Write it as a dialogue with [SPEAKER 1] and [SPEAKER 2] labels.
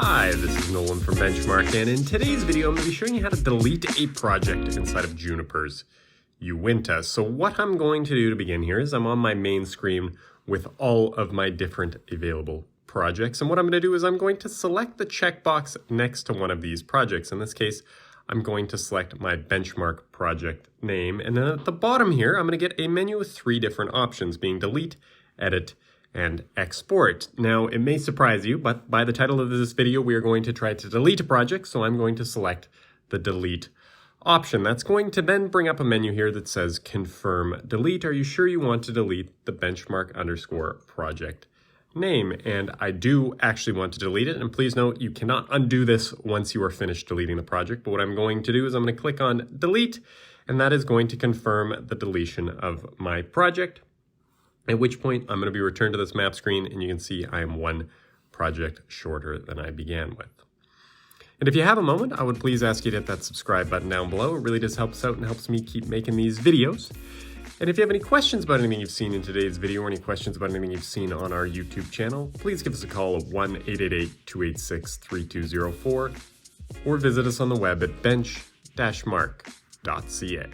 [SPEAKER 1] Hi, this is Nolan from Benchmark, and in today's video I'm going to be showing you how to delete a project inside of Juniper's Uinta. So what I'm going to do to begin here is I'm on my main screen with all of my different available projects, and what I'm going to do is I'm going to select the checkbox next to one of these projects. In this case, I'm going to select my Benchmark project name, and then at the bottom here I'm going to get a menu with three different options, being delete, edit, and export. Now, it may surprise you, but by the title of this video, we are going to try to delete a project, so I'm going to select the delete option. That's going to then bring up a menu here that says confirm delete. Are you sure you want to delete the benchmark_project name? And I do actually want to delete it, and please note you cannot undo this once you are finished deleting the project, but what I'm going to do is I'm going to click on delete, and that is going to confirm the deletion of my project. At which point I'm going to be returned to this map screen, and you can see I am one project shorter than I began with. And if you have a moment, I would please ask you to hit that subscribe button down below. It really does help us out and helps me keep making these videos. And if you have any questions about anything you've seen in today's video or any questions about anything you've seen on our YouTube channel, please give us a call at 1-888-286-3204 or visit us on the web at bench-mark.ca.